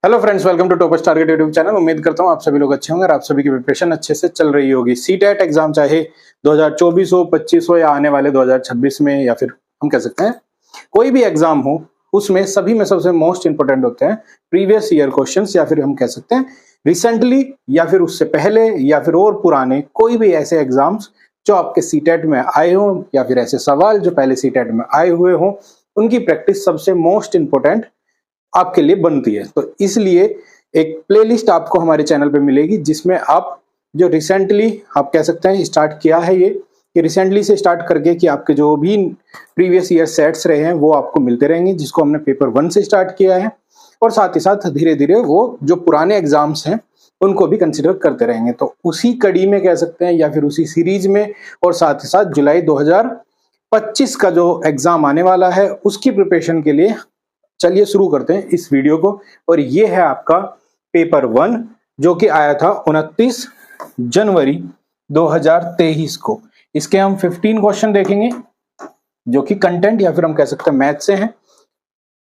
Hello friends, welcome to toppers target YouTube channel. उम्मीद करता हूँ आप सभी लोग अच्छे होंगे और आप सभी की प्रिपरेशन अच्छे से चल रही होगी। सीटेट एग्जाम चाहे 2024 हो, 25 हो या आने वाले 2026 में, या फिर हम कह सकते हैं कोई भी एग्जाम हो, उसमें सभी में सबसे मोस्ट इंपोर्टेंट होते हैं प्रीवियस ईयर क्वेश्चंस, या फिर हम कह सकते हैं रिसेंटली या फिर उससे पहले या फिर और पुराने कोई भी ऐसे एग्जाम्स जो आपके सीटेट में आए हो, या फिर ऐसे सवाल जो पहले सीटेट में आए हुए हो, उनकी प्रैक्टिस सबसे मोस्ट इंपोर्टेंट आपके लिए बनती है। तो इसलिए एक प्लेलिस्ट आपको हमारे चैनल पे मिलेगी जिसमें आप जो रिसेंटली आप कह सकते हैं स्टार्ट किया है, ये कि रिसेंटली से स्टार्ट करके कि आपके जो भी प्रीवियस ईयर सेट्स रहे हैं वो आपको मिलते रहेंगे, जिसको हमने पेपर 1 से स्टार्ट किया है, और साथ ही साथ धीरे धीरे वो जो पुराने एग्जाम्स हैं उनको भी कंसिडर करते रहेंगे। तो उसी कड़ी में कह सकते हैं, या फिर उसी सीरीज में, और साथ ही साथ जुलाई 2025 का जो एग्जाम आने वाला है उसकी प्रिपरेशन के लिए चलिए शुरू करते हैं इस वीडियो को। और ये है आपका पेपर 1 जो कि आया था 29 जनवरी 2023 को। इसके हम 15 क्वेश्चन देखेंगे जो कि कंटेंट या फिर हम कह सकते हैं मैथ से हैं।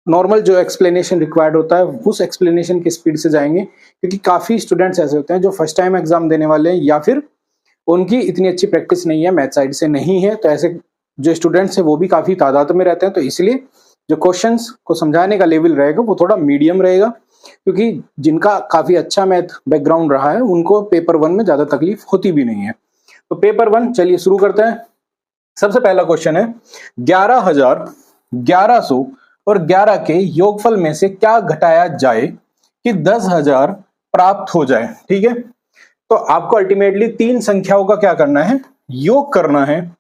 नॉर्मल जो एक्सप्लेनेशन रिक्वायर्ड होता है उस एक्सप्लेनेशन की स्पीड से जाएंगे, क्योंकि काफी स्टूडेंट्स ऐसे होते हैं जो फर्स्ट टाइम एग्जाम देने वाले हैं या फिर उनकी इतनी अच्छी प्रैक्टिस नहीं है, मैथ साइड से नहीं है। तो ऐसे जो स्टूडेंट्स हैं वो भी काफी तादाद में रहते हैं। तो इसलिए जो क्वेश्चंस को समझाने का लेवल रहेगा वो थोड़ा मीडियम रहेगा, क्योंकि जिनका काफी अच्छा मैथ बैकग्राउंड रहा है उनको पेपर 1 में ज्यादा तकलीफ होती भी नहीं है। तो पेपर 1 चलिए शुरू करते हैं। सबसे पहला क्वेश्चन है 11,000, 1100 और 11 के योगफल में से क्या घटाया जाए कि 10,000 प्राप्त हो जाए। ठीक है, तो आपको अल्टीमेटली तीन संख्याओं का क्या करना है, योग करना है,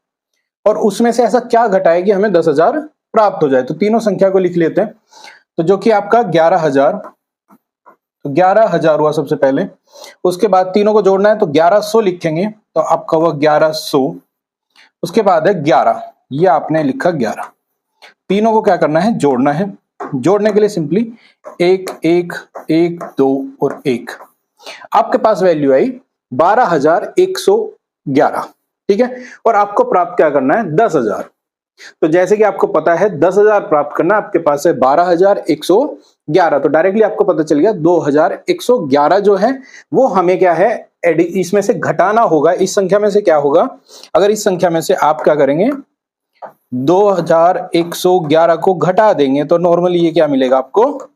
और उसमें से ऐसा क्या घटाए कि हमें 10,000 प्राप्त हो जाए। तो तीनों संख्या को लिख लेते हैं। तो जो कि आपका 11,000, तो 11,000 हुआ सबसे पहले। उसके बाद तीनों को जोड़ना है तो 1100 लिखेंगे, तो आपका हुआ 1100। उसके बाद है 11, ये आपने लिखा 11। तीनों को क्या करना है, जोड़ना है। जोड़ने के लिए सिंपली 1 1 1 2 और 1, आपके पास वैल्यू आई 12,111। ठीक है, और आपको प्राप्त क्या करना है, 10,000। तो जैसे कि आपको पता है 10,000 प्राप्त करना, आपके पास है 12,111, तो डायरेक्टली आपको पता चल गया 2,111 जो है वो हमें क्या है, इसमें से घटाना होगा। इस संख्या में से क्या होगा, अगर इस संख्या में से आप क्या करेंगे 2,111 को घटा देंगे तो नॉर्मली ये क्या मिलेगा, आपको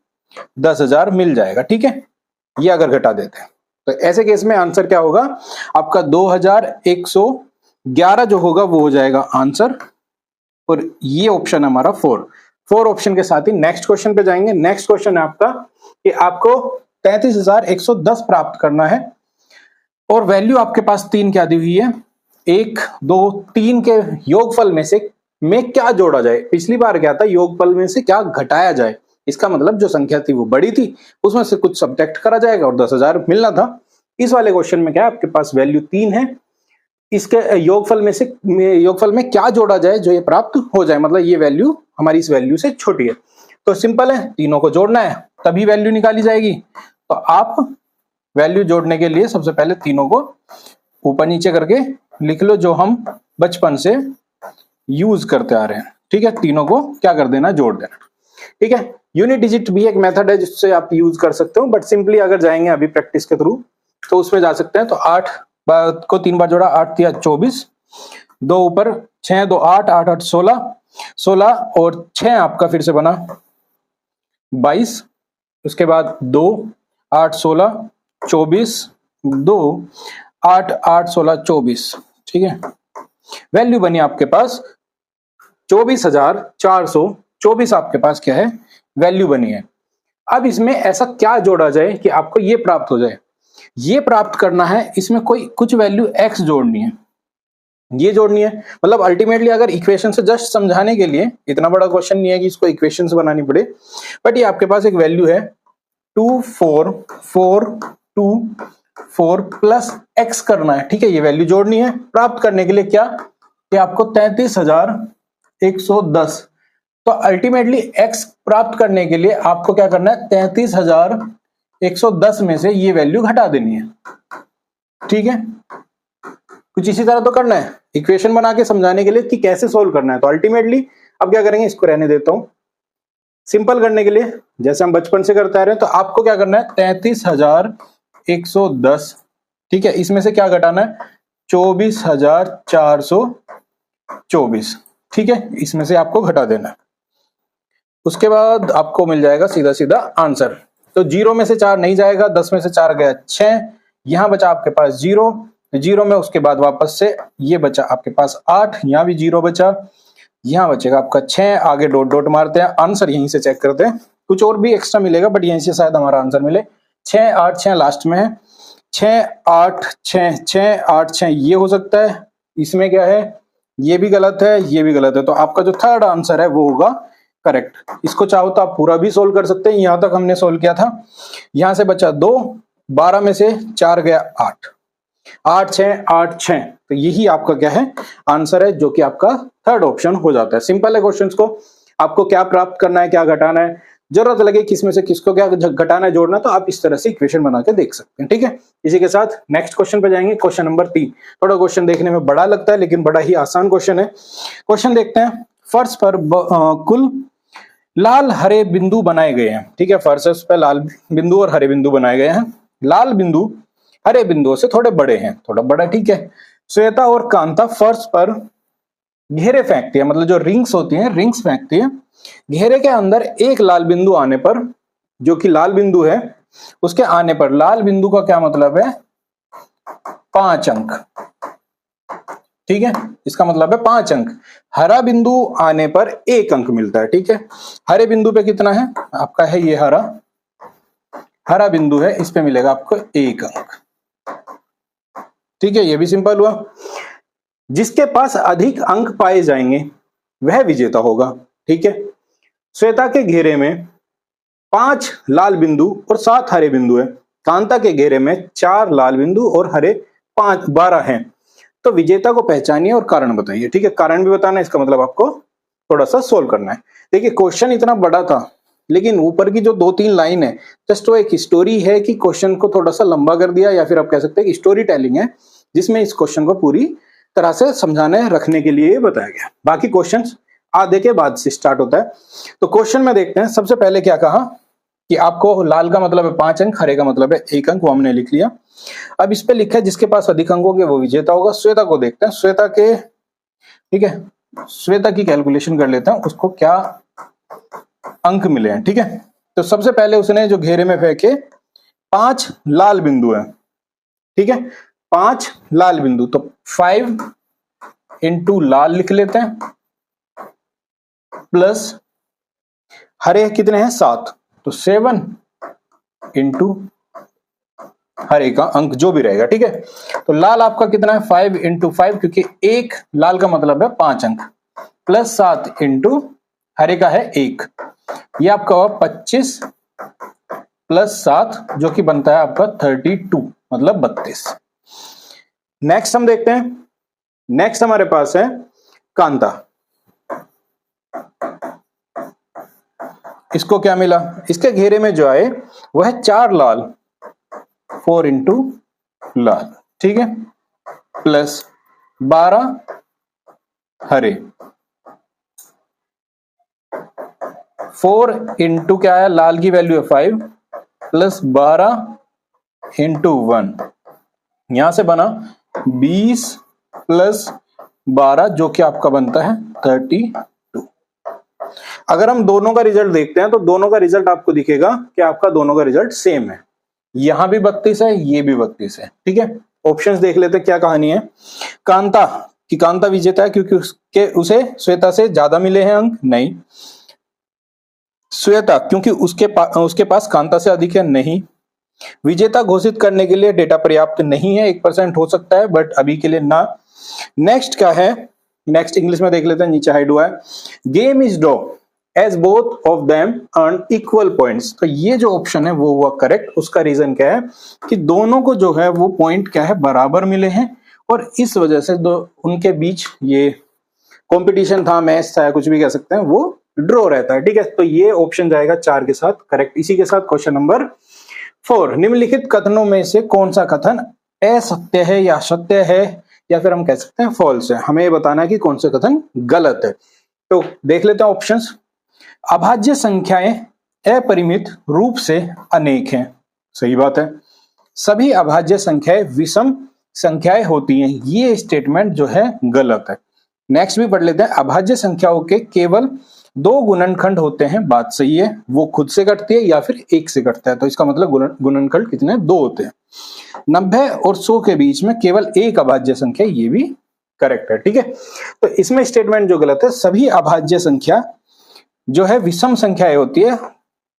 10,000 मिल जाएगा। ठीक है, ये अगर घटा देते हैं तो ऐसे केस में आंसर क्या होगा, आपका 2,111 जो होगा वो हो जाएगा आंसर। और ये ऑप्शन हमारा 4 ऑप्शन के साथ ही नेक्स्ट क्वेश्चन पे जाएंगे। नेक्स्ट क्वेश्चन है आपका कि आपको 33,110 प्राप्त करना है, और वैल्यू आपके पास 3 क्या दी हुई है, 1 2 3 के योगफल में से क्या जोड़ा जाए। पिछली बार क्या था, योगफल में से क्या घटाया जाए। इसका मतलब जो संख्या थी वो बड़ी थी, उसमें से कुछ सब्ट्रैक्ट करा जाएगा और 10,000 मिलना था। इस वाले क्वेश्चन में क्या है, आपके पास वैल्यू 3 है, इसके योगफल में क्या जोड़ा जाए जो ये प्राप्त हो जाए, मतलब ये वैल्यू हमारी इस वैल्यू से छोटी है। तो सिंपल है, तीनों को जोड़ना है तभी वैल्यू निकाली जाएगी। तो आप वैल्यू जोड़ने के लिए सबसे पहले तीनों को ऊपर नीचे करके लिख लो, जो हम बचपन से यूज करते आ रहे हैं। ठीक है, तीनों को क्या कर देना, जोड़ देना। ठीक है, यूनिट डिजिट भी एक मेथड है जिससे आप यूज कर सकते हो, बट सिंपली अगर जाएंगे अभी प्रैक्टिस के थ्रू तो उसमें जा सकते हैं। तो 8 को 3 बार जोड़ा, 8 3 24, 2 ऊपर 6 2 8 8 8 16 और 6 आपका फिर से बना 22। उसके बाद 2 8 16 24, 2 8 8 16 24। ठीक है, वैल्यू बनी आपके पास 24,424 आपके पास क्या है, वैल्यू बनी है। अब इसमें ऐसा क्या जोड़ा जाए कि आपको ये प्राप्त हो जाए। ये प्राप्त करना है, इसमें कोई कुछ वैल्यू x जोड़नी है, ये जोड़नी है। मतलब अल्टीमेटली अगर इक्वेशन से जस्ट समझाने के लिए, इतना बड़ा क्वेश्चन नहीं है कि इसको इक्वेशन से बनानी पड़े, बट ये आपके पास एक वैल्यू है 24,424 प्लस x करना है। ठीक है, ये वैल्यू जोड़नी है। प्राप्त करने के लिए क्या, कि आपको 33,110। तो अल्टीमेटली x प्राप्त करने के लिए आपको क्या करना है, 33,110 में से ये वैल्यू घटा देनी है। ठीक है, कुछ इसी तरह तो करना है, इक्वेशन बना के समझाने के लिए कि कैसे सोल्व करना है। तो अल्टीमेटली अब क्या करेंगे, इसको रहने देता हूं, सिंपल करने के लिए जैसे हम बचपन से करते आ रहे हैं, तो आपको क्या करना है 33,110, ठीक है, इसमें से क्या घटाना है 24,424, ठीक है, इसमें से आपको घटा देना है। उसके बाद आपको मिल जाएगा सीधा सीधा आंसर। तो 0 में से 4 नहीं जाएगा, 10 में से 4 गया 6, यहां बचा आपके पास 0, 0 में उसके बाद वापस से ये बचा आपके पास 8, यहां भी 0 बचा, यहां बचेगा आपका 6, आगे डॉट डॉट मारते हैं, आंसर यहीं से चेक करते हैं, कुछ और भी एक्स्ट्रा मिलेगा बट यहीं से शायद हमारा आंसर मिले। 6 8 6 लास्ट में है, 6 8 6 6 8 6 ये हो सकता है, इसमें क्या है ये भी गलत है, ये भी गलत है, तो आपका जो थर्ड आंसर है वो होगा करेक्ट। इसको चाहो तो आप पूरा भी सोल्व कर सकते हैं, यहां तक हमने सोल्व किया था, यहां से बचा 2, 12 में से 4 गया 8, 8 6 8 6, तो यही आपका क्या है आंसर है, जो कि आपका थर्ड ऑप्शन हो जाता है। सिंपल है क्वेश्चंस को, आपको क्या प्राप्त करना है, क्या घटाना है, जरूरत लगे किसमें से किसको क्या घटाना है जोड़ना, तो आप इस तरह से इक्वेशन बना के देख सकते हैं, ठीक है। इसी के साथ नेक्स्ट क्वेश्चन पे जाएंगे, क्वेश्चन नंबर 3। थोड़ा क्वेश्चन देखने में बड़ा लगता है लेकिन बड़ा ही आसान क्वेश्चन है। क्वेश्चन देखते हैं, फर्श पर कुल लाल हरे बिंदु बनाए गए हैं, ठीक है, फर्श पे लाल बिंदु और हरे बिंदु बनाए गए हैं, लाल बिंदु हरे बिंदुओं से थोड़े बड़े हैं, थोड़ा बड़ा, ठीक है। श्वेता और कांता फर्श पर घेरे फेंकती है, मतलब जो रिंग्स होती हैं रिंग्स फेंकती है, घेरे के अंदर एक लाल बिंदु आने पर, जो कि लाल बिंदु है, उसके आने पर लाल बिंदु का क्या मतलब है 5 अंक, ठीक है, इसका मतलब है 5 अंक। हरा बिंदु आने पर 1 अंक मिलता है, ठीक है। हरे बिंदु पे कितना है आपका, है ये हरा बिंदु है, इस पे मिलेगा आपको 1 अंक, ठीक है, ये भी सिंपल हुआ। जिसके पास अधिक अंक पाए जाएंगे वह विजेता होगा, ठीक है। श्वेता के घेरे में 5 लाल बिंदु और 7 हरे बिंदु है, कांता के घेरे में 4 लाल बिंदु और हरे 12 हैं, तो विजेता को पहचानिए और कारण बताइए, ठीक है। कारण भी बताना है, इसका मतलब आपको थोड़ा सा सोल्व करना है। देखिए क्वेश्चन इतना बड़ा था लेकिन ऊपर की जो 2-3 लाइन है जस्ट वो एक स्टोरी है कि क्वेश्चन को थोड़ा सा लंबा कर दिया, या फिर आप कह सकते हैं कि स्टोरी टेलिंग है जिसमें इस क्वेश्चन को पूरी तरह से समझाने रखने के लिए बताया गया। बाकी क्वेश्चंस आधे के बाद से स्टार्ट होता है। तो क्वेश्चन में देखते हैं, सबसे पहले क्या कहा कि आपको लाल का मतलब है 5 अंक, हरे का मतलब है 1 अंक, वो हमने लिख लिया। अब इस पे लिखा है जिसके पास अधिक अंक होंगे वो विजेता होगा। श्वेता को देखते हैं, श्वेता के, ठीक है, श्वेता की कैलकुलेशन कर लेते हैं, उसको क्या अंक मिले हैं, ठीक है। तो सबसे पहले उसने जो घेरे में फेंके 5 लाल बिंदु है, ठीक है, 5 लाल बिंदु, तो 5 इंटू लाल लिख लेते हैं, प्लस हरे कितने हैं 7, तो 7 इंटू हरे का अंक जो भी रहेगा, ठीक है। तो लाल आपका कितना है 5 इंटू 5, क्योंकि एक लाल का मतलब है 5 अंक, प्लस 7 इंटू हरे का है 1, ये आपका हुआ 25 प्लस 7 जो कि बनता है आपका 32, मतलब 32। नेक्स्ट हम देखते हैं, नेक्स्ट हमारे पास है कांता, इसको क्या मिला, इसके घेरे में जो आए वह है 4 लाल, 4 इंटू लाल, ठीक है, प्लस 12 हरे, 4 इंटू क्या है, लाल की वैल्यू है 5, प्लस 12 इंटू 1, यहां से बना 20 प्लस 12 जो कि आपका बनता है 32। अगर हम दोनों का रिजल्ट देखते हैं तो दोनों का रिजल्ट आपको दिखेगा कि आपका दोनों का रिजल्ट सेम है, यहां भी 32 है, ये भी 32 है, ठीक है। ऑप्शंस देख लेते हैं क्या कहानी है। कांता की, कांता विजेता है क्योंकि उसे श्वेता से ज्यादा मिले हैं अंक, नहीं। श्वेता क्योंकि उसके पास कांता से अधिक है, नहीं। विजेता घोषित करने के लिए डेटा पर्याप्त नहीं है, 1% हो सकता है बट अभी के लिए ना। नेक्स्ट क्या है, नेक्स्ट इंग्लिश में देख लेते हैं, नीचे हाइड हुआ है, game is draw as both of them earn equal points, तो ये जो ऑप्शन है वो हुआ करेक्ट। उसका रीजन क्या है कि दोनों को जो है वो पॉइंट क्या है बराबर मिले हैं, और इस वजह से उनके बीच ये कंपटीशन था, मैच था, कुछ भी कह सकते हैं, वो ड्रॉ रहता है, ठीक है। तो ये ऑप्शन जाएगा 4 के साथ करेक्ट। इसी के साथ क्वेश्चन नंबर 4, निम्नलिखित कथनों में से कौन सा कथन असत्य है या सत्य है, या फिर हम कह सकते हैं फॉल्स है, हमें बताना है कि कौन सा कथन गलत है। तो देख लेते हैं ऑप्शंस। अभाज्य संख्याएं अपरिमित रूप से अनेक हैं। सही बात है। सभी अभाज्य संख्याएं विषम संख्याएं होती हैं। ये स्टेटमेंट जो है गलत है। नेक्स्ट भी पढ़ लेते हैं। अभाज्य संख्याओं के केवल 2 गुणनखंड होते हैं। बात सही है। वो खुद से घटती है या फिर 1 से घटता है। तो इसका मतलब गुणनखंड कितने? 2 होते हैं। 90 और 100 के बीच में केवल एक अभाज्य संख्या, ये भी करेक्ट है। ठीक है। तो इसमें स्टेटमेंट जो गलत है, सभी अभाज्य संख्या जो है विषम संख्याएं होती है,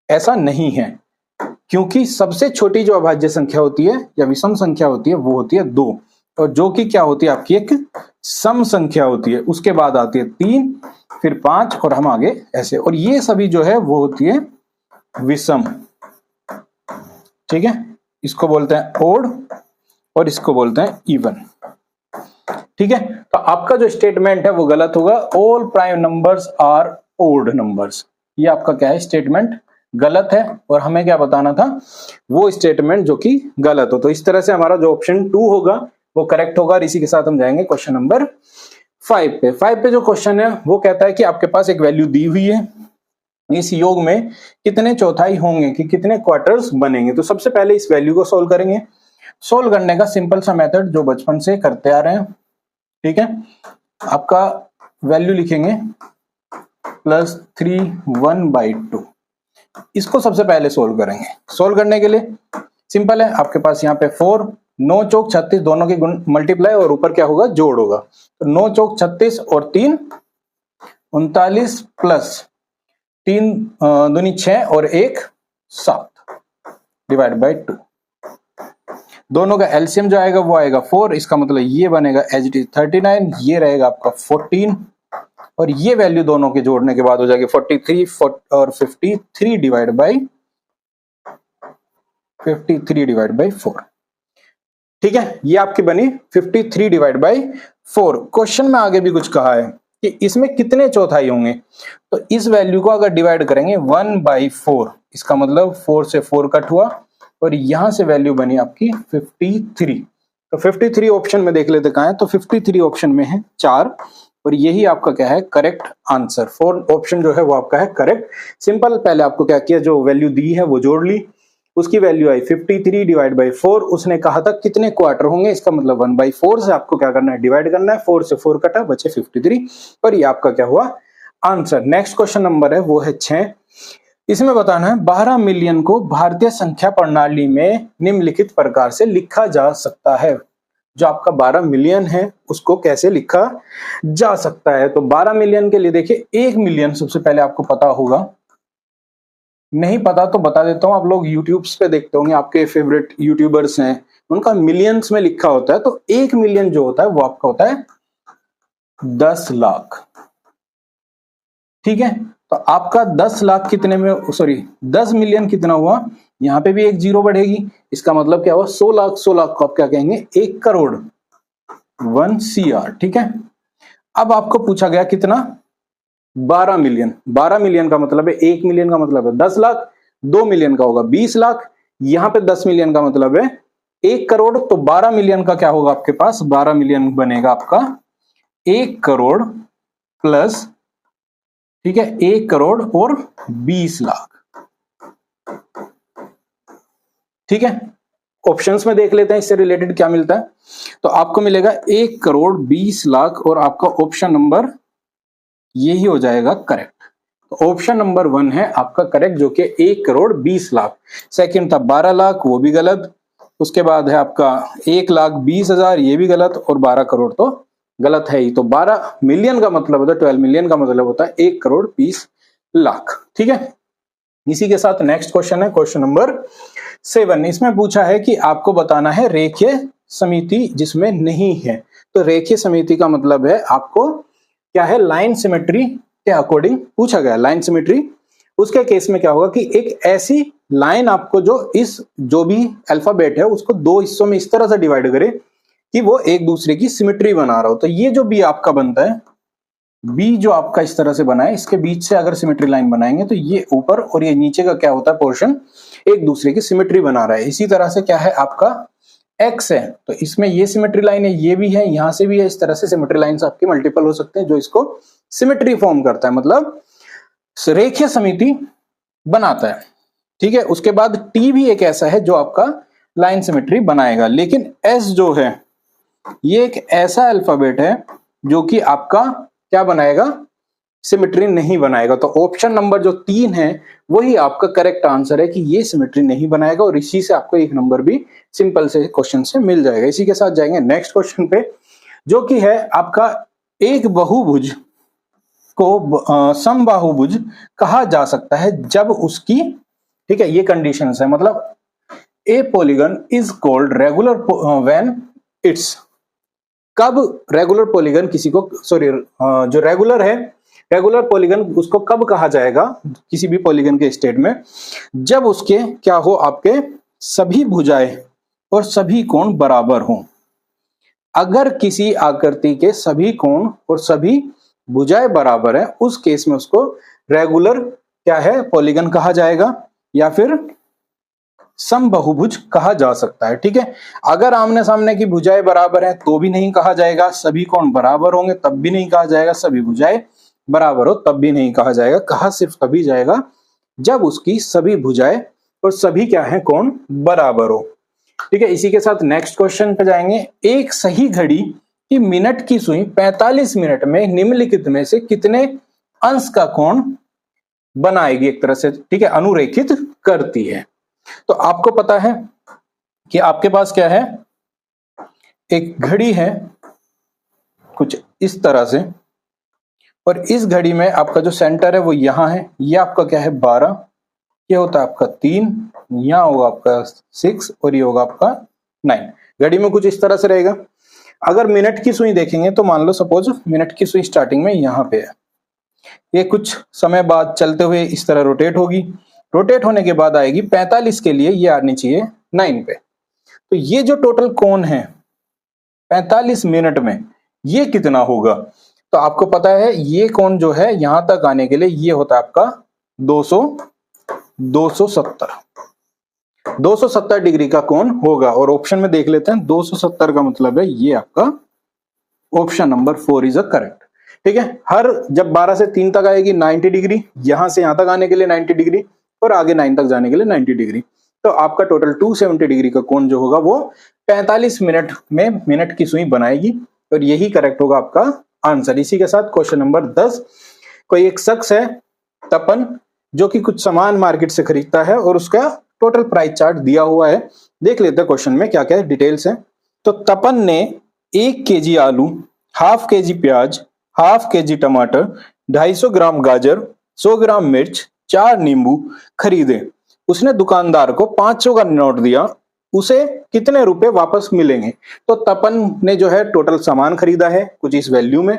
ऐसा नहीं है। क्योंकि सबसे छोटी जो अभाज्य संख्या होती है या विषम संख्या होती है वो होती है 2, और जो कि क्या होती है आपकी एक सम संख्या होती है। उसके बाद आती है 3, फिर 5 और हम आगे ऐसे, और ये सभी जो है वो होती है विषम। ठीक है। इसको बोलते हैं ओड और इसको बोलते हैं इवन। ठीक है। तो आपका जो स्टेटमेंट है वो गलत होगा। All prime numbers are odd numbers. ये आपका क्या है? स्टेटमेंट गलत है। और हमें क्या बताना था? वो स्टेटमेंट जो कि गलत हो। तो इस तरह से हमारा जो ऑप्शन 2 होगा वो करेक्ट होगा। और इसी के साथ हम जाएंगे क्वेश्चन नंबर 5 पे। 5 पे जो क्वेश्चन है वो कहता है कि आपके पास एक वैल्यू दी हुई है, इस योग में कितने चौथाई होंगे, कि कितने क्वार्टर्स बनेंगे। तो सबसे पहले इस वैल्यू को सोल्व करेंगे। सोल्व करने का सिंपल सा मेथड जो बचपन से करते आ रहे हैं। ठीक है। आपका वैल्यू लिखेंगे +3 1/2। इसको सबसे पहले सोल्व करेंगे। सोल्व करने के लिए सिंपल है। आपके पास यहाँ पे 4 9 चौक 36 दोनों की गुण मल्टीप्लाई और ऊपर क्या होगा? जोड़ होगा। तो 9 चौक 36 और 3 39 प्लस 3 दूनी 6 और 1 7 डिवाइड बाई 2। दोनों का एलसीएम जो आएगा वो आएगा 4। इसका मतलब ये बनेगा एज इट इज 39, ये रहेगा आपका 14, और ये वैल्यू दोनों के जोड़ने के बाद हो जाएगी 43 और 53 डिवाइड बाई 4। ठीक है। ये आपकी बनी 53 डिवाइड बाई 4। क्वेश्चन में आगे भी कुछ कहा है कि इसमें कितने चौथाई होंगे। तो इस वैल्यू को अगर डिवाइड करेंगे 1/4, इसका मतलब 4 से 4 कट हुआ और यहां से वैल्यू बनी आपकी 53। तो 53 ऑप्शन में देख लेते कहां है। तो 53 ऑप्शन में है 4, और यही आपका क्या है? Correct answer. 4 ऑप्शन जो है वो आपका है करेक्ट। सिंपल। पहले आपको क्या किया? जो वैल्यू दी है वो जोड़ ली। उसकी वैल्यू आई 53 डिवाइड बाई 4। उसने कहा था कितने क्वार्टर होंगे, इसका मतलब 1/4 से आपको क्या करना है? डिवाइड करना है। 4 से 4 कटा, बचे 53, और ये आपका क्या हुआ? आंसर। नेक्स्ट क्वेश्चन नंबर है वो है 6। इसमें बताना है 12 मिलियन को भारतीय संख्या प्रणाली में निम्नलिखित प्रकार से लिखा जा सकता है। जो आपका 12 मिलियन है उसको कैसे लिखा जा सकता है। तो 12 मिलियन के लिए देखिए 1 मिलियन सबसे पहले आपको पता होगा। नहीं पता तो बता देता हूं। आप लोग यूट्यूब पे देखते होंगे, आपके फेवरेट यूट्यूबर्स हैं, उनका मिलियंस में लिखा होता है। तो 1 मिलियन जो होता है वो आपका होता है 10 लाख। ठीक है। तो आपका 10 लाख कितने में, सॉरी 10 मिलियन कितना हुआ? यहां पे भी एक जीरो बढ़ेगी। इसका मतलब क्या हुआ? 100 लाख। 100 लाख को आप क्या कहेंगे? 1 करोड़, 1 CR। ठीक है। अब आपको पूछा गया कितना? 12 मिलियन। 12 मिलियन का मतलब है 1 मिलियन का मतलब है 10 लाख, 2 मिलियन का होगा 20 लाख, यहां पे 10 मिलियन का मतलब है 1 करोड़। तो 12 मिलियन का क्या होगा आपके पास? 12 मिलियन बनेगा आपका 1 करोड़ प्लस, ठीक है, 1 करोड़ और 20 लाख। ठीक है। ऑप्शंस में देख लेते हैं इससे रिलेटेड क्या मिलता है। तो आपको मिलेगा 1 करोड़ 20 लाख, और आपका ऑप्शन नंबर यही हो जाएगा करेक्ट। तो ऑप्शन नंबर 1 है आपका करेक्ट, जो कि 1 करोड़ 20 लाख। सेकंड था 12 लाख, वो भी गलत। उसके बाद है आपका 1,20,000, ये भी गलत, और 12 करोड़ तो गलत है ही। तो 12 मिलियन का मतलब होता है, 12 मिलियन का मतलब होता है 1 करोड़ 20 लाख। ठीक है। इसी के साथ नेक्स्ट क्वेश्चन है क्वेश्चन नंबर 7। इसमें पूछा है कि आपको बताना है रेखीय समिति जिसमें नहीं है। तो रेखीय समिति का मतलब है आपको क्या है? लाइन सिमेट्री के अकॉर्डिंग पूछा गया। लाइन सिमेट्री उसके केस में क्या होगा कि एक ऐसी लाइन आपको जो भी अल्फाबेट है उसको 2 हिस्सों में इस तरह से डिवाइड करे कि वो एक दूसरे की सिमेट्री बना रहा हो। तो ये जो बी आपका बनता है, बी जो आपका इस तरह से बना है, इसके बीच से अगर सिमेट्री लाइन बनाएंगे तो ये ऊपर और ये नीचे का क्या होता है? पोर्शन एक दूसरे की सिमेट्री बना रहा है। इसी तरह से क्या है आपका एक्स है, तो इसमें ये सिमेट्री लाइन है, ये भी है, यहां से भी है। इस तरह से सिमेट्री लाइंस आपके मल्टीपल हो सकते हैं जो इसको सिमेट्री फॉर्म करता है। मतलब रेखीय समिति बनाता है, ठीक है। उसके बाद टी भी एक ऐसा है जो आपका लाइन सिमेट्री बनाएगा, लेकिन एस जो है ये एक ऐसा अल्फाबेट है जो कि आपका क्या बनाएगा, सिमेट्री नहीं बनाएगा। तो ऑप्शन नंबर जो 3 है वही आपका करेक्ट आंसर है कि ये सिमेट्री नहीं बनाएगा, और इसी से आपको 1 नंबर भी सिंपल से क्वेश्चन से मिल जाएगा। इसी के साथ जाएंगे नेक्स्ट क्वेश्चन पे, जो कि है आपका एक बहुभुज को समबाहुभुज कहा जा सकता है जब उसकी, ठीक है, ये कंडीशंस है, मतलब ए polygon is called regular when it's, कब रेगुलर पॉलीगन किसी को, सॉरी जो रेगुलर है, रेगुलर पॉलीगन उसको कब कहा जाएगा किसी भी पॉलीगन के स्टेट में, जब उसके क्या हो, आपके सभी भुजाएं और सभी कोण बराबर हों। अगर किसी आकृति के सभी कोण और सभी भुजाएं बराबर है, उस केस में उसको रेगुलर क्या है, पॉलीगन कहा जाएगा, या फिर समबाहुभुज कहा जा सकता है, ठीक है। अगर आमने सामने की भुजाएं बराबर है तो भी नहीं कहा जाएगा, सभी कोण बराबर होंगे तब भी नहीं कहा जाएगा, सभी भुजाएं बराबर हो तब भी नहीं कहा जाएगा। कहा सिर्फ तभी जाएगा जब उसकी सभी भुजाएं और सभी क्या है, कोण बराबर हो, ठीक है। इसी के साथ नेक्स्ट क्वेश्चन पे जाएंगे। एक सही घड़ी की मिनट की सुई 45 मिनट में निम्नलिखित में से कितने अंश का कोण बनाएगी, एक तरह से, ठीक है, अनुरेखित करती है। तो आपको पता है कि आपके पास क्या है, एक घड़ी है कुछ इस तरह से, और इस घड़ी में आपका जो सेंटर है वो यहां है, ये आपका क्या है 12, ये होता है आपका 3, यहाँ होगा आपका 6 और ये होगा आपका 9। घड़ी में कुछ इस तरह से रहेगा। अगर मिनट की सुई देखेंगे तो मान लो सपोज मिनट की सुई स्टार्टिंग में यहाँ पे है, ये कुछ समय बाद चलते हुए इस तरह रोटेट होगी, रोटेट होने के बाद आएगी 45 के लिए, ये आनी चाहिए 9 पे। तो ये जो टोटल कोण है 45 मिनट में ये कितना होगा, तो आपको पता है ये कोण जो है यहां तक आने के लिए ये होता है आपका 270 डिग्री का कोण होगा। और ऑप्शन में देख लेते हैं 270 का मतलब है ये आपका option number 4 is a correct, ठीक है। हर जब 12 से 3 तक आएगी 90 डिग्री, यहां से यहां तक आने के लिए 90 डिग्री और आगे 9 तक जाने के लिए 90 डिग्री, तो आपका टोटल 270 डिग्री का कोण जो होगा वो 45 मिनट में मिनट की सुई बनाएगी, और यही करेक्ट होगा आपका आंसर। इसी के साथ क्वेश्चन नंबर 10, कोई एक शख्स है तपन, जो कि कुछ सामान मार्केट से खरीदता है और उसका टोटल प्राइस चार्ट दिया हुआ है। देख लेते हैं क्वेश्चन में क्या क्या डिटेल्स है। तो तपन ने 1 केजी आलू, हाफ केजी प्याज, हाफ केजी टमाटर, 250 ग्राम गाजर, 100 ग्राम मिर्च, 4 नींबू खरीदे। उसने दुकानदार को 500 का नोट दिया, उसे कितने रुपए वापस मिलेंगे। तो तपन ने जो है टोटल सामान खरीदा है कुछ इस वैल्यू में,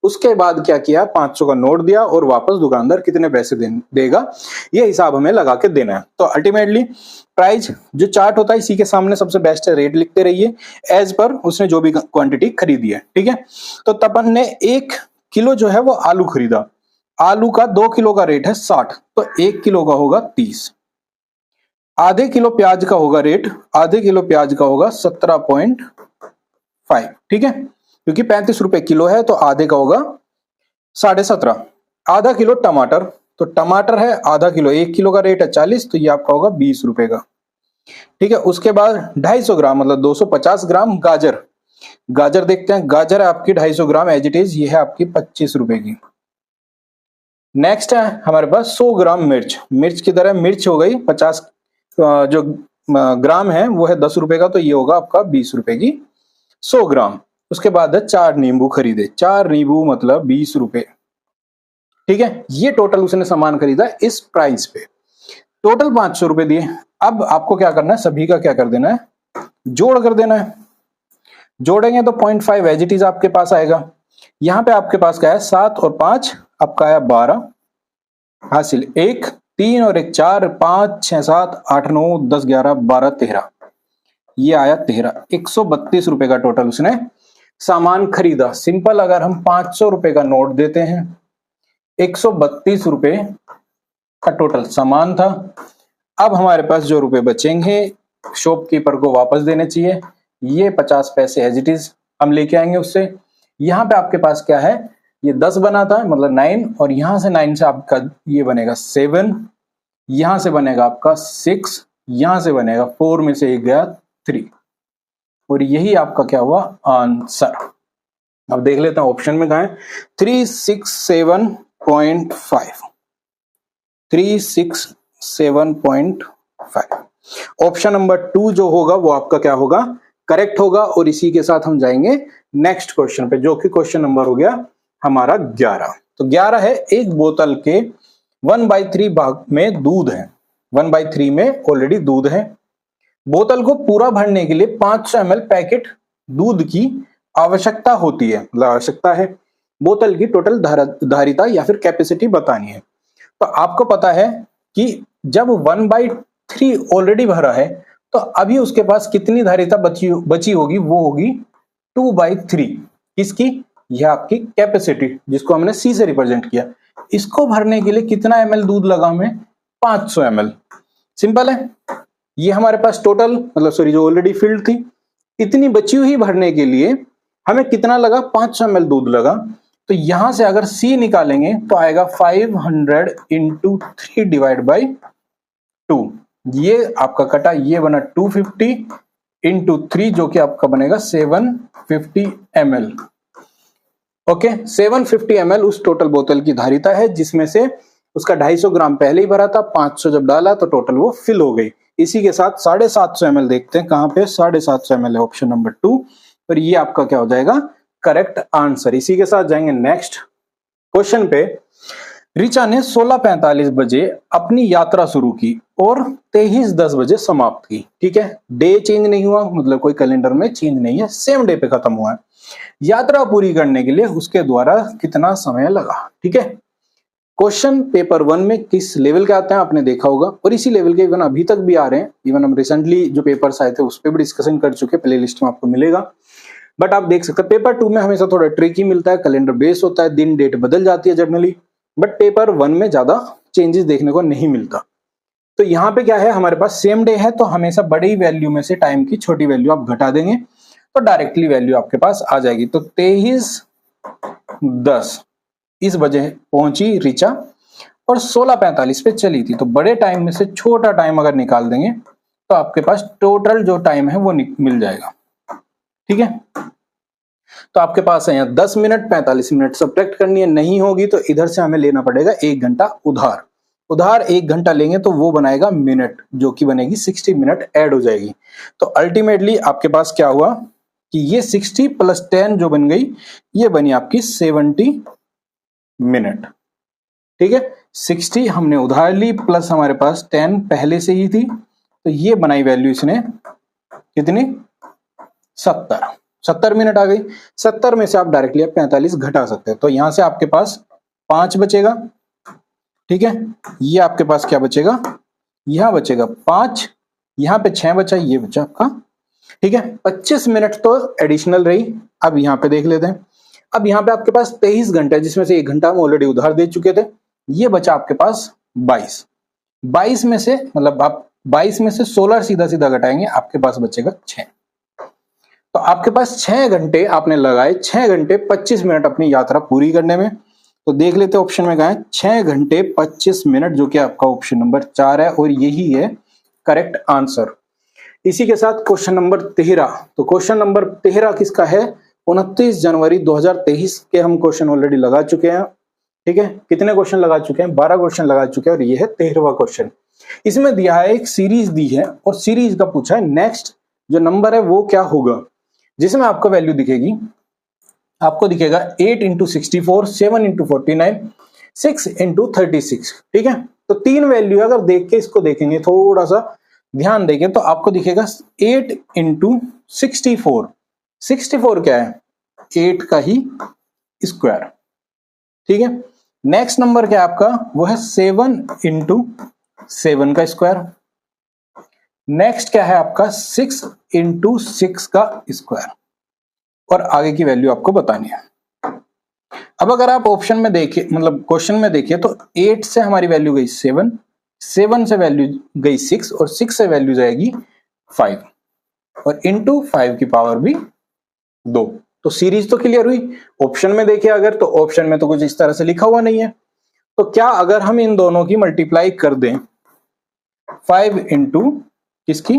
उसके बाद क्या किया 500 का नोट दिया और वापस दुकानदार कितने पैसे देगा ये हिसाब हमें लगा के देना है। तो अल्टीमेटली प्राइस जो चार्ट होता है इसी के सामने सबसे बेस्ट है, रेट लिखते रहिए एज पर उसने जो भी क्वांटिटी खरीदी है, ठीक है। तो तपन ने 1 किलो जो है वो आलू खरीदा, आलू का 2 किलो का रेट है 60, तो 1 किलो का होगा 30। आधे किलो प्याज का होगा रेट, आधे किलो प्याज का होगा 17.5, ठीक है, क्योंकि 35 रुपए किलो है तो आधे का होगा 17.5। आधा किलो टमाटर, तो टमाटर है आधा किलो, 1 किलो का रेट है 40, तो ये आपका होगा 20 रुपए का, ठीक है। उसके बाद 250 ग्राम मतलब 250 ग्राम गाजर, गाजर देखते हैं, गाजर है आपकी 250 ग्राम एज इट इज, ये है आपकी 25 रुपए की। नेक्स्ट है हमारे पास 100 ग्राम मिर्च, मिर्च की तरह मिर्च हो गई 50 जो ग्राम है वो है 10 रुपए का, तो ये होगा आपका 20 रुपए की 100 ग्राम। उसके बाद है 4 नींबू खरीदे, 4 नींबू मतलब 20 रुपए, ठीक है। ये टोटल उसने सामान खरीदा इस प्राइस पे, टोटल 500 रुपए दिए। अब आपको क्या करना है, सभी का क्या कर देना है, जोड़ कर देना है। जोड़ेंगे तो 0.5 एज इट इज आपके पास आएगा। यहां पे आपके पास क्या है 7 और 5 आपका आया 12, हासिल 1, 3 और 1 4, 5 6 7 8 9 10 11 12 13, ये आया 13, 132 रुपए का टोटल उसने सामान खरीदा। सिंपल अगर हम 500 रुपए का नोट देते हैं, 132 रुपए का टोटल सामान था। अब हमारे पास जो रुपए बचेंगे शॉपकीपर को वापस देने चाहिए, ये 50 पैसे एज इट इज हम लेके आएंगे उससे। यहाँ पे आपके पास क्या है ये 10 बना था मतलब 9, और यहां से 9 से आपका ये बनेगा 7, यहां से बनेगा आपका 6, यहां से बनेगा 4 में से एक गया 3, और यही आपका क्या हुआ आंसर। अब देख लेते हैं ऑप्शन में कहा है 367.5, 367.5। ऑप्शन नंबर 2 जो होगा वो आपका क्या होगा, करेक्ट होगा। और इसी के साथ हम जाएंगे नेक्स्ट क्वेश्चन पे, जो कि क्वेश्चन नंबर हो गया हमारा 11। तो 11 है, एक बोतल के 1/3 भाग में दूध है, 1/3 में ऑलरेडी दूध है। बोतल को पूरा भरने के लिए 500 ml पैकेट दूध की आवश्यकता होती है, मतलब आवश्यकता है। बोतल की टोटल धारिता या फिर कैपेसिटी बतानी है। तो आपको पता है कि जब 1/3 ऑलरेडी भरा है तो अभी उसके पास कितनी धारिता बची होगी, वो होगी 2/3। किसकी, यह आपकी कैपेसिटी, जिसको हमने सी से रिप्रेजेंट किया। इसको भरने के लिए कितना ml दूध लगा हमें, 500 ml। सिंपल है, ये हमारे पास टोटल मतलब सॉरी जो ऑलरेडी फिल्ड थी, इतनी बची हुई भरने के लिए हमें कितना लगा, 500 ml दूध लगा। तो यहां से अगर C निकालेंगे तो आएगा 500 इंटू 3 डिवाइड बाई 2, ये आपका कटा, ये बना 250 इंटू 3 जो कि आपका बनेगा 750 ml। ओके, 750 ml उस टोटल बोतल की धारिता है, जिसमें से उसका 250 ग्राम पहले ही भरा था, 500 जब डाला तो टोटल वो फिल हो गई। इसी के साथ 750 ml देखते हैं कहां पे, 750 ml है ऑप्शन नंबर 2, और ये आपका क्या हो जाएगा, करेक्ट आंसर। इसी के साथ जाएंगे नेक्स्ट क्वेश्चन पे। रिचा ने 16:45 बजे अपनी यात्रा शुरू की और 23:10 बजे समाप्त की। ठीक है, डे चेंज नहीं हुआ, मतलब कोई कैलेंडर में चेंज नहीं है, सेम डे पे खत्म हुआ है। यात्रा पूरी करने के लिए उसके द्वारा कितना समय लगा। ठीक है, क्वेश्चन पेपर 1 में किस लेवल के आते हैं आपने देखा होगा, और इसी लेवल के इवन अभी तक भी आ रहे हैं। इवन हम रिसेंटली जो पेपर्स आए थे उस पर भी डिस्कशन कर चुके, प्ले लिस्ट में आपको मिलेगा। बट आप देख सकते हैं पेपर 2 में हमेशा थोड़ा ट्रिकी मिलता है, कैलेंडर बेस होता है, दिन डेट बदल जाती है जनरली, बट पेपर 1 में ज्यादा चेंजेस देखने को नहीं मिलता। तो यहाँ पे क्या है, हमारे पास सेम डे है, तो हमेशा बड़ी वैल्यू में से टाइम की छोटी वैल्यू आप घटा देंगे तो डायरेक्टली वैल्यू आपके पास आ जाएगी। तो 23:10 इस बजे पहुंची रिचा और 16:45 पे चली थी। तो बड़े टाइम में से छोटा टाइम अगर निकाल देंगे तो आपके पास टोटल जो टाइम है वो मिल जाएगा। ठीक है, तो आपके पास है यहाँ 10 मिनट, 45 मिनट सब्ट्रैक्ट करनी है, नहीं होगी तो इधर से हमें लेना पड़ेगा 1 घंटा उधार। उधार 1 घंटा लेंगे तो वो बनाएगा मिनट, जो कि बनेगी 60 मिनट ऐड हो जाएगी। तो अल्टीमेटली आपके पास क्या हुआ कि ये 60 प्लस 10 जो बन गई, ये बनी आपकी 70 मिनट। ठीक है, 60 हमने उधार ली प्लस हमारे पास 10 पहले से ही थी, तो ये बनाई वैल्यू इसने कितनी, 70 मिनट आ गई। 70 में से आप डायरेक्टली 45 घटा सकते हैं, तो यहां से आपके पास 5 बचेगा। ठीक है, ये आपके पास क्या बचेगा, यहां बचेगा 5, यहां पे 6 बचा, ये बचा आपका। ठीक है, 25 मिनट तो एडिशनल रही। अब यहां पे देख लेते हैं, अब यहां पे आपके पास 23 घंटे, जिसमें से 1 घंटा हम ऑलरेडी उधार दे चुके थे, ये बचा आपके पास 22 में से, मतलब आप 22 में से 16 सीधा सीधा घटाएंगे, आपके पास बचेगा 6। तो आपके पास 6 घंटे आपने लगाए, 6 घंटे 25 मिनट अपनी यात्रा पूरी करने में। तो देख लेते हैं ऑप्शन में कहा है 6 घंटे 25 मिनट, जो कि आपका ऑप्शन नंबर 4 है, और यही है करेक्ट आंसर। इसी के साथ क्वेश्चन नंबर 13। तो क्वेश्चन नंबर 13 किसका है, 29 जनवरी 2023 के हम क्वेश्चन ऑलरेडी लगा चुके हैं। ठीक है, कितने क्वेश्चन लगा चुके हैं, 12 क्वेश्चन लगा चुके हैं, और ये है 13वां क्वेश्चन। इसमें दिया है एक सीरीज दी है, और सीरीज का पूछा है नेक्स्ट जो नंबर है वो क्या होगा, जिसमें आपको वैल्यू दिखेगी, आपको दिखेगा 8 इंटू 64, 7 इंटू 49, 6 इंटू 36। ठीक है, तो 3 वैल्यू अगर देख के इसको देखेंगे, थोड़ा सा ध्यान देंगे, तो आपको दिखेगा 8 इंटू 64, 64 क्या है, 8 का ही स्क्वायर। ठीक है, नेक्स्ट नंबर क्या है आपका, वो है 7 इंटू 7 का स्क्वायर। नेक्स्ट क्या है आपका 6 इंटू 6 का स्क्वायर, और आगे की वैल्यू आपको बतानी है। अब अगर आप ऑप्शन में देखिए, मतलब क्वेश्चन में देखिए, तो 8 से हमारी वैल्यू गई 7, 7 से वैल्यू गई 6, और 6 से वैल्यू जाएगी 5, और इंटू 5 की पावर भी 2, तो सीरीज तो क्लियर हुई। ऑप्शन में देखिए अगर, तो ऑप्शन में तो कुछ इस तरह से लिखा हुआ नहीं है। तो क्या अगर हम इन दोनों की मल्टीप्लाई कर दें 5 इंटू किसकी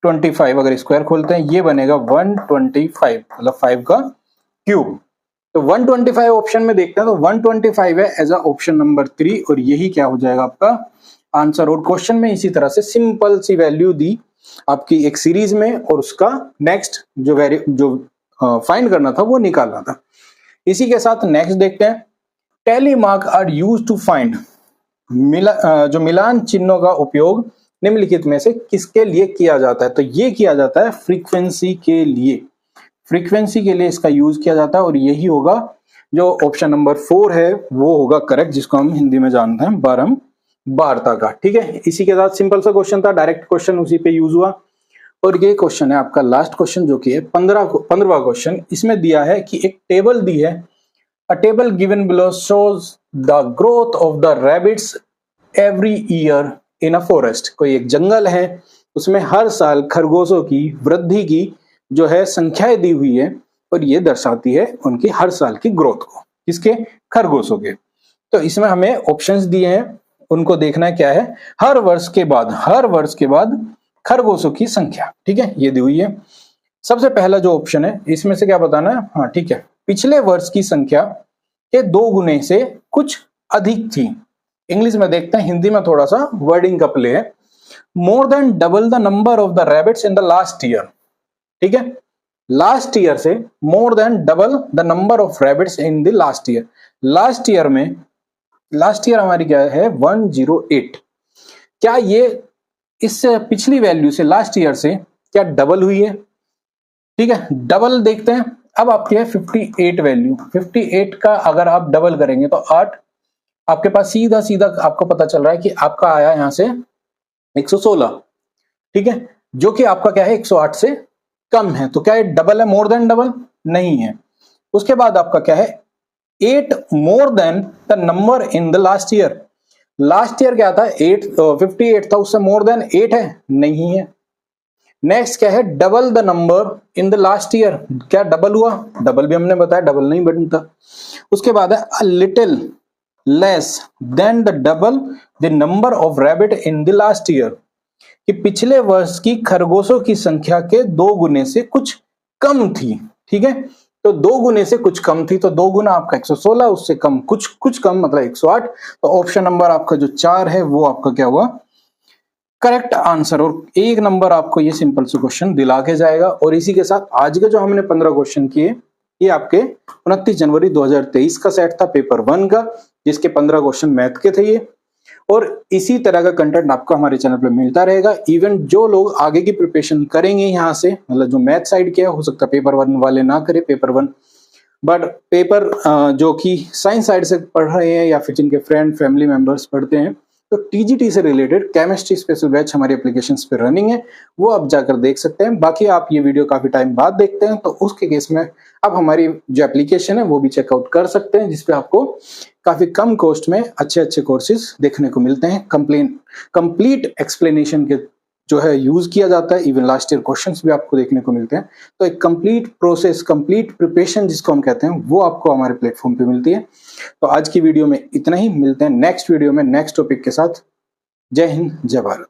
25, अगर स्क्वायर खोलते हैं ये बनेगा 125, मतलब 5 का क्यूब। तो 125 ऑप्शन में देखते हैं तो 125 है एज अ ऑप्शन नंबर 3 और यही क्या हो जाएगा आपका आंसर। और क्वेश्चन में इसी तरह से सिंपल सी वैल्यू दी आपकी एक सीरीज में और उसका नेक्स्ट जो फाइंड करना था वो निकालना था। इसी के साथ नेक्स्ट देखते हैं, tally mark are used to find, जो मिलान चिन्हों का उपयोग निम्नलिखित में से किसके लिए किया जाता है। तो ये किया जाता है फ्रीक्वेंसी के लिए, फ्रीक्वेंसी के लिए इसका यूज किया जाता है और यही होगा जो ऑप्शन नंबर 4 है वो होगा करेक्ट, जिसको हम हिंदी में जानते हैं बारंबारता का। ठीक है, इसी के साथ सिंपल सा क्वेश्चन था, डायरेक्ट क्वेश्चन उसी पे यूज हुआ। और ये क्वेश्चन है आपका लास्ट क्वेश्चन जो कि है 15वां क्वेश्चन। इसमें दिया है कि एक टेबल दी है, अ table given below shows the growth of the rabbits every year in a forest. कोई एक जंगल है, उसमें हर साल खरगोशों की वृद्धि की जो है संख्याएं दी हुई है और ये दर्शाती है उनकी हर साल की ग्रोथ को, किसके, खरगोशों के। तो इसमें हमें ऑप्शंस दिए हैं, उनको देखना है क्या है, हर वर्ष के बाद खरगोशों की संख्या। ठीक है, ये दी हुई है। सबसे पहला जो ऑप्शन है इसमें से क्या बताना है, हाँ ठीक है, पिछले वर्ष की संख्या के 2 गुने से कुछ अधिक थी। इंग्लिश में देखते हैं, हिंदी में थोड़ा सा वर्डिंग का प्ले है। More than double the number of the rabbits in the last year. ठीक है, लास्ट ईयर से more than double the number of rabbits in the last year. Last year हमारी क्या है 108। क्या ये इस पिछली वैल्यू से लास्ट ईयर से क्या डबल हुई है। ठीक है, डबल देखते हैं। अब आपकी है 58 वैल्यू, 58 का अगर आप डबल करेंगे तो 8, आपके पास सीधा सीधा आपको पता चल रहा है कि आपका आया यहां से 116। ठीक है, जो कि आपका क्या है 108 से कम है। तो क्या ये डबल है, मोर देन डबल नहीं है। उसके बाद आपका क्या है 8 more than the number in the last year. Last year क्या था 58 था, उससे मोर देन 8 है, नहीं है। नेक्स्ट क्या है double the number in the last year. क्या डबल हुआ, डबल भी हमने बताया डबल नहीं बनता। उसके बाद है a little less than the double the number of rabbit in the last year, कि पिछले वर्ष की खरगोशों की संख्या के 2 गुने से कुछ कम थी। ठीक है, तो 2 गुने से कुछ कम थी, तो 2 गुना आपका 116, उससे कम कुछ कम मतलब 108। तो ऑप्शन नंबर आपका जो 4 है वो आपका क्या हुआ करेक्ट आंसर। और 1 नंबर आपको ये सिंपल से क्वेश्चन दिला के जाएगा। और इसी के साथ आज के जो हमने 15 क्वेश्चन किए ये आपके 29 जनवरी 2023 का सेट था पेपर 1 का, जिसके 15 क्वेश्चन मैथ के थे ये। और इसी तरह का कंटेंट आपको हमारे चैनल पे मिलता रहेगा। इवन जो लोग आगे की प्रिपरेशन करेंगे यहाँ से, मतलब जो मैथ साइड के हो सकता है पेपर 1 वाले ना करे पेपर 1, बट पेपर जो कि साइंस साइड से पढ़ रहे हैं या फिर जिनके फ्रेंड फैमिली मेंबर्स पढ़ते हैं, तो टीजीटी से रिलेटेड केमिस्ट्री स्पेशल बैच हमारे एप्लीकेशंस पे रनिंग है, वो आप जाकर देख सकते हैं। बाकी आप ये वीडियो काफी टाइम बाद देखते हैं तो उसके केस में आप हमारी जो एप्लीकेशन है वो भी चेकआउट कर सकते हैं, जिसपे आपको काफी कम कॉस्ट में अच्छे अच्छे कोर्सेज देखने को मिलते हैं। कंप्लीट एक्सप्लेनेशन के जो है यूज किया जाता है। इवन लास्ट ईयर क्वेश्चंस भी आपको देखने को मिलते हैं। तो एक कंप्लीट प्रोसेस, कंप्लीट प्रिपरेशन जिसको हम कहते हैं, वो आपको हमारे प्लेटफॉर्म पे मिलती है। तो आज की वीडियो में इतना ही, मिलते हैं नेक्स्ट वीडियो में नेक्स्ट टॉपिक के साथ। जय हिंद, जय भारत।